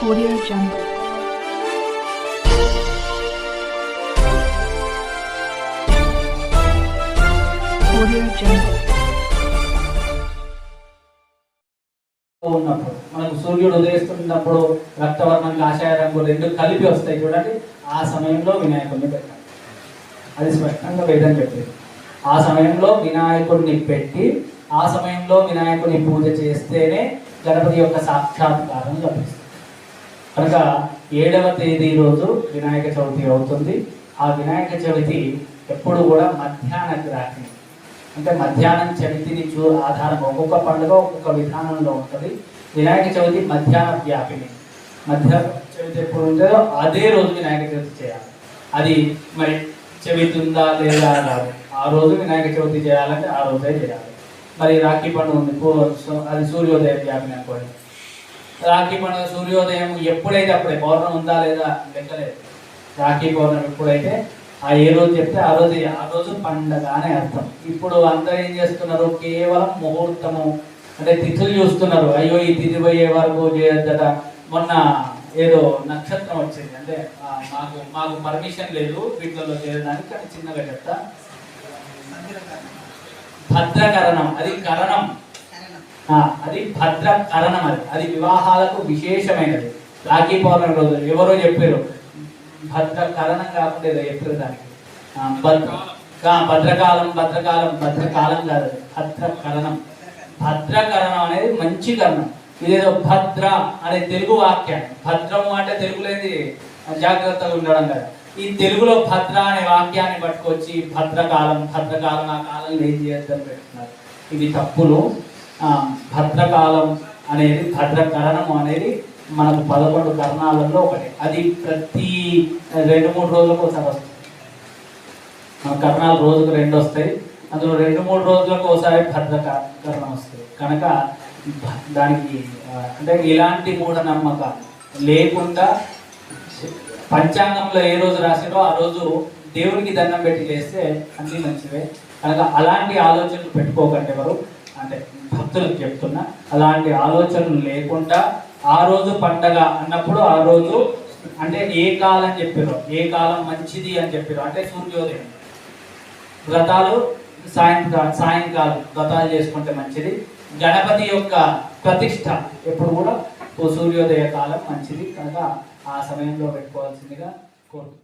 Audio Jungle. Audio Jungle. ఉన్నప్పుడు మనకు సూర్యుడు ఉదయిస్తున్నప్పుడు రక్తవర్ణం కాషాయ రంగు రెండు కలిపి వస్తాయి చూడండి. ఆ సమయంలో వినాయకుడిని పెట్టాలి. అది స్పష్టంగా వేదం చెప్పింది. ఆ సమయంలో వినాయకుడిని పెట్టి ఆ సమయంలో వినాయకుడిని పూజ చేస్తేనే గణపతి యొక్క సాక్షాత్కారం లభిస్తుంది. కనుక 7వ తేదీ రోజు వినాయక చవితి అవుతుంది. ఆ వినాయక చవితి ఎప్పుడు కూడా మధ్యాహ్న గ్రాహ్యం, అంటే మధ్యాహ్నం చవితిని ఆధారం ఒక్కొక్క పండుగ ఒక్కొక్క విధానంలో ఉంటుంది. వినాయక చవితి మధ్యాహ్న వ్యాపిని. మధ్యాహ్న చవితి ఎప్పుడు ఉంటుందో అదే రోజు వినాయక చవితి చేయాలి. అది మరి చవితి ఉందా లేదా రాదు, ఆ రోజు వినాయక చవితి చేయాలంటే ఆ రోజే చేయాలి. మరి రాఖీ పండుగ ఉంది, అది సూర్యోదయం వ్యాపిని అనుకోండి. రాఖీ పండుగ సూర్యోదయం ఎప్పుడైతే అప్పుడే, పౌర్ణం ఉందా లేదా లెక్కలేదు. రాఖీ పౌర్ణమి ఎప్పుడైతే ఏ రోజు చెప్తే ఆ రోజు పండగ అనే అర్థం. ఇప్పుడు అందరూ ఏం చేస్తున్నారు, కేవలం ముహూర్తము అంటే తిథులు చూస్తున్నారు. అయ్యో ఈ తిథి పోయే వరకు చేయొద్దట. మొన్న ఏదో నక్షత్రం వచ్చింది, అంటే మాకు పర్మిషన్ లేదు వీటిలో చేయడానికి, కానీ చిన్నగా చెప్తా. భద్రకరణం, అది కరణం, అది భద్రకరణం, అది వివాహాలకు విశేషమైనది. రాఖీ పౌర్ణమి రోజు ఎవరో చెప్పారు భద్రకరణం కాకుండా ఏదో చెప్పారు దానికి. భద్రకాలం కాదు, భద్రకరణం. భద్రకరణం అనేది మంచి కరణం. ఇదేదో భద్ర అనే తెలుగు వాక్యాన్ని, భద్రము అంటే తెలుగులేది జాగ్రత్తగా ఉండడం కదా. ఈ తెలుగులో భద్ర అనే వాక్యాన్ని పట్టుకొచ్చి భద్రకాలం ఆ కాలంలో ఏం చేయొద్దని పెట్టుకున్నారు. ఇవి తప్పులు. భద్రకాలం అనేది, భద్రకరణం అనేది మనకు 11 కరణాలలో ఒకటి. అది ప్రతి 2-3 రోజులకు ఒకసారి వస్తుంది. మన కరణాలు రోజుకు 2 వస్తాయి. అందులో 2-3 రోజులకు ఒకసారి భద్రకరణం వస్తుంది. కనుక దానికి అంటే ఇలాంటి మూఢనమ్మకాలు లేకుండా పంచాంగంలో ఏ రోజు రాసిరో ఆ రోజు దేవుడికి దండం పెట్టి చేస్తే అన్నీ మంచివే. కనుక అలాంటి ఆలోచనలు పెట్టుకోకండి ఎవరు, అంటే భక్తులకు చెప్తున్నా. అలాంటి ఆలోచనలు లేకుండా ఆ రోజు పండగ అన్నప్పుడు ఆ రోజు అంటే ఏ కాలం చెప్పారో, ఏ కాలం మంచిది అని చెప్పారో, అంటే సూర్యోదయం వ్రతాలు సాయంకాలం వ్రతాలు చేసుకుంటే మంచిది. గణపతి యొక్క ప్రతిష్ట ఎప్పుడు కూడా సూర్యోదయ కాలం మంచిది. కనుక ఆ సమయంలో పెట్టుకోవాల్సిందిగా కోరుకుంటున్నాను.